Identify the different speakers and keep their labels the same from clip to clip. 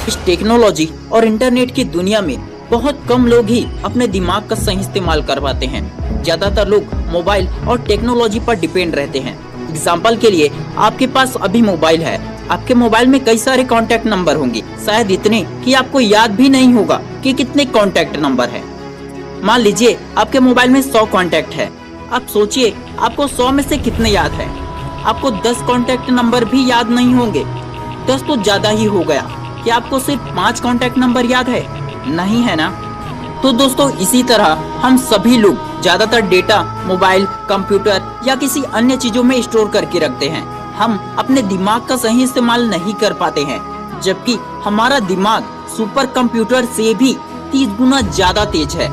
Speaker 1: इस टेक्नोलॉजी और इंटरनेट की दुनिया में बहुत कम लोग ही अपने दिमाग का सही इस्तेमाल कर पाते हैं। ज्यादातर लोग मोबाइल और टेक्नोलॉजी पर डिपेंड रहते हैं। एग्जाम्पल के लिए आपके पास अभी मोबाइल है, आपके मोबाइल में कई सारे कॉन्टैक्ट नंबर होंगे, शायद इतने कि आपको याद भी नहीं होगा कि कितने कॉन्टैक्ट नंबर है। मान लीजिए आपके मोबाइल में 100 कॉन्टैक्ट है। अब सोचिए आपको 100 में से कितने याद है। आपको 10 कॉन्टैक्ट नंबर भी याद नहीं होंगे। 10 तो ज्यादा ही हो गया। क्या आपको सिर्फ 5 कॉन्टैक्ट नंबर याद है? नहीं है ना। तो दोस्तों इसी तरह हम सभी लोग ज्यादातर डेटा मोबाइल, कंप्यूटर या किसी अन्य चीजों में स्टोर करके रखते हैं। हम अपने दिमाग का सही इस्तेमाल नहीं कर पाते हैं, जबकि हमारा दिमाग सुपर कंप्यूटर से भी 30 गुना ज्यादा तेज है।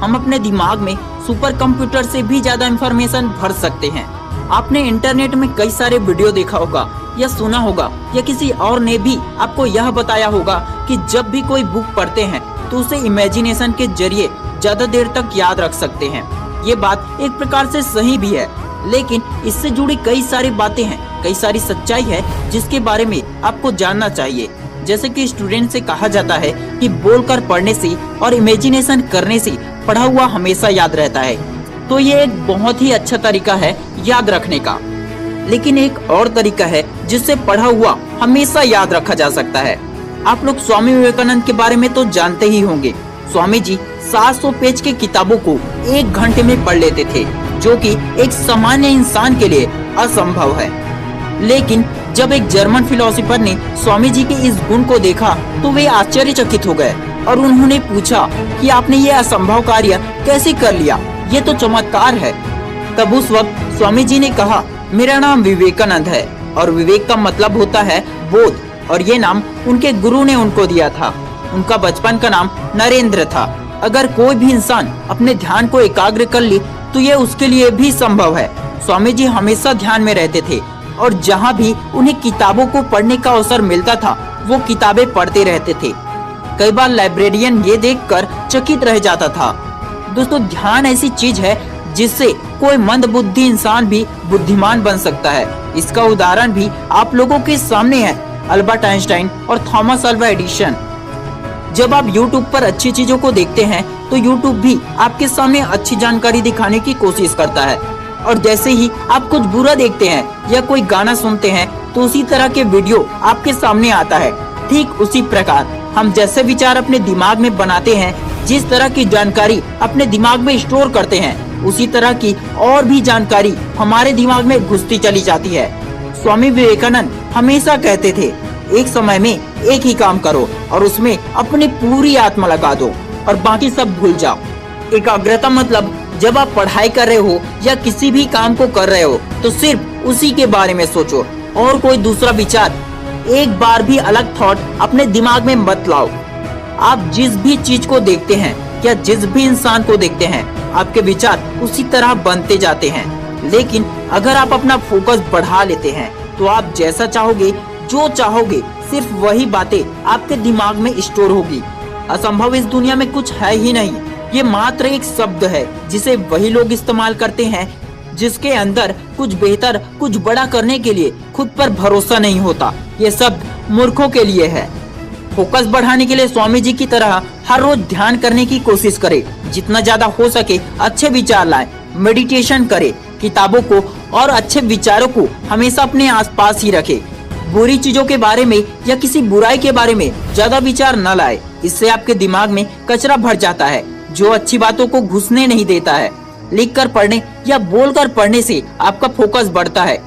Speaker 1: हम अपने दिमाग में सुपर कंप्यूटर से भी ज्यादा इंफॉर्मेशन भर सकते हैं। आपने इंटरनेट में कई सारे वीडियो देखा होगा या सुना होगा या किसी और ने भी आपको यह बताया होगा कि जब भी कोई बुक पढ़ते हैं तो उसे इमेजिनेशन के जरिए ज्यादा देर तक याद रख सकते हैं। ये बात एक प्रकार से सही भी है, लेकिन इससे जुड़ी कई सारी बातें हैं, कई सारी सच्चाई है जिसके बारे में आपको जानना चाहिए। जैसे कि स्टूडेंट से कहा जाता है कि बोलकर पढ़ने से और इमेजिनेशन करने से पढ़ा हुआ हमेशा याद रहता है। तो ये एक बहुत ही अच्छा तरीका है याद रखने का। लेकिन एक और तरीका है जिससे पढ़ा हुआ हमेशा याद रखा जा सकता है। आप लोग स्वामी विवेकानंद के बारे में तो जानते ही होंगे। स्वामी जी 700 पेज की किताबों को 1 घंटे में पढ़ लेते थे, जो कि एक सामान्य इंसान के लिए असंभव है। लेकिन जब एक जर्मन फिलोसोफर ने स्वामी जी के इस गुण को देखा तो वे आश्चर्यचकित हो गए और उन्होंने पूछा कि आपने ये असंभव कार्य कैसे कर लिया, ये तो चमत्कार है। तब उस वक्त स्वामी जी ने कहा, मेरा नाम विवेकानंद है और विवेक का मतलब होता है बोध, और ये नाम उनके गुरु ने उनको दिया था। उनका बचपन का नाम नरेंद्र था। अगर कोई भी इंसान अपने ध्यान को एकाग्र कर ले तो ये उसके लिए भी संभव है। स्वामी जी हमेशा ध्यान में रहते थे और जहाँ भी उन्हें किताबों को पढ़ने का अवसर मिलता था वो किताबें पढ़ते रहते थे। कई बार लाइब्रेरियन ये देखकर चकित रह जाता था। दोस्तों ध्यान ऐसी चीज है जिससे कोई मंदबुद्धि इंसान भी बुद्धिमान बन सकता है। इसका उदाहरण भी आप लोगों के सामने है, अल्बर्ट आइंस्टाइन और थॉमस अल्वा एडिसन। जब आप YouTube पर अच्छी चीजों को देखते हैं तो YouTube भी आपके सामने अच्छी जानकारी दिखाने की कोशिश करता है, और जैसे ही आप कुछ बुरा देखते हैं या कोई गाना सुनते हैं तो उसी तरह के वीडियो आपके सामने आता है। ठीक उसी प्रकार हम जैसे विचार अपने दिमाग में बनाते हैं, जिस तरह की जानकारी अपने दिमाग में स्टोर करते हैं, उसी तरह की और भी जानकारी हमारे दिमाग में घुसती चली जाती है। स्वामी विवेकानंद हमेशा कहते थे, एक समय में एक ही काम करो और उसमें अपनी पूरी आत्मा लगा दो और बाकी सब भूल जाओ। एकाग्रता मतलब जब आप पढ़ाई कर रहे हो या किसी भी काम को कर रहे हो तो सिर्फ उसी के बारे में सोचो और कोई दूसरा विचार, एक बार भी अलग थॉट अपने दिमाग में मत लाओ। आप जिस भी चीज को देखते हैं या जिस भी इंसान को देखते हैं, आपके विचार उसी तरह बनते जाते हैं। लेकिन अगर आप अपना फोकस बढ़ा लेते हैं तो आप जैसा चाहोगे, जो चाहोगे, सिर्फ वही बातें आपके दिमाग में स्टोर होगी। असंभव इस दुनिया में कुछ है ही नहीं। ये मात्र एक शब्द है जिसे वही लोग इस्तेमाल करते हैं जिसके अंदर कुछ बेहतर, कुछ बड़ा करने के लिए खुद पर भरोसा नहीं होता। ये शब्द मूर्खों के लिए है। फोकस बढ़ाने के लिए स्वामी जी की तरह हर रोज ध्यान करने की कोशिश करे, जितना ज्यादा हो सके अच्छे विचार लाए, मेडिटेशन करे, किताबों को और अच्छे विचारों को हमेशा अपने आसपास ही रखे। बुरी चीजों के बारे में या किसी बुराई के बारे में ज्यादा विचार न लाए, इससे आपके दिमाग में कचरा भर जाता है जो अच्छी बातों को घुसने नहीं देता है। लिख कर पढ़ने या बोल कर पढ़ने से आपका फोकस बढ़ता है,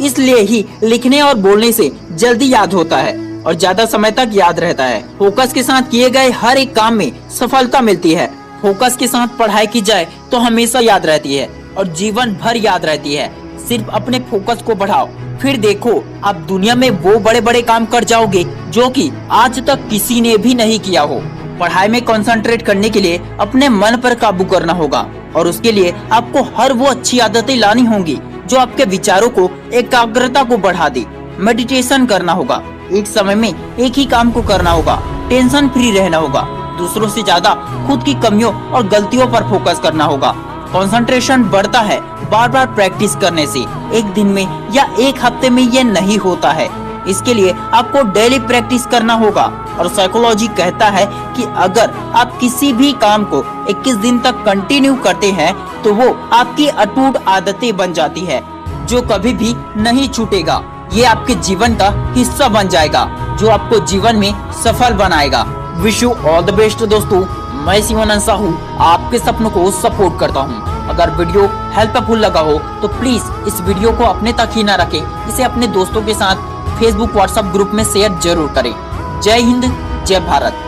Speaker 1: इसलिए ही लिखने और बोलने से जल्दी याद होता है और ज्यादा समय तक याद रहता है। फोकस के साथ किए गए हर एक काम में सफलता मिलती है। फोकस के साथ पढ़ाई की जाए तो हमेशा याद रहती है और जीवन भर याद रहती है। सिर्फ अपने फोकस को बढ़ाओ, फिर देखो आप दुनिया में वो बड़े बड़े काम कर जाओगे जो कि आज तक किसी ने भी नहीं किया हो। पढ़ाई में कंसंट्रेट करने के लिए अपने मन पर काबू करना होगा और उसके लिए आपको हर वो अच्छी आदतें लानी होंगी जो आपके विचारों को, एकाग्रता को बढ़ा दे। मेडिटेशन करना होगा, एक समय में एक ही काम को करना होगा, टेंशन फ्री रहना होगा, दूसरों से ज्यादा खुद की कमियों और गलतियों पर फोकस करना होगा। कंसंट्रेशन बढ़ता है बार बार प्रैक्टिस करने से। एक दिन में या एक हफ्ते में ये नहीं होता है, इसके लिए आपको डेली प्रैक्टिस करना होगा। और साइकोलॉजी कहता है कि अगर आप किसी भी काम को 21 दिन तक कंटिन्यू करते हैं तो वो आपकी अटूट आदतें बन जाती है, जो कभी भी नहीं छूटेगा। ये आपके जीवन का हिस्सा बन जाएगा, जो आपको जीवन में सफल बनाएगा। Wish you all the best दोस्तों। मैं शिवानंद साहू आपके सपनों को सपोर्ट करता हूँ। अगर वीडियो हेल्पफुल लगा हो तो प्लीज इस वीडियो को अपने तक ही ना रखें, इसे अपने दोस्तों के साथ फेसबुक व्हाट्सएप ग्रुप में शेयर जरूर करें। जय हिंद, जय भारत।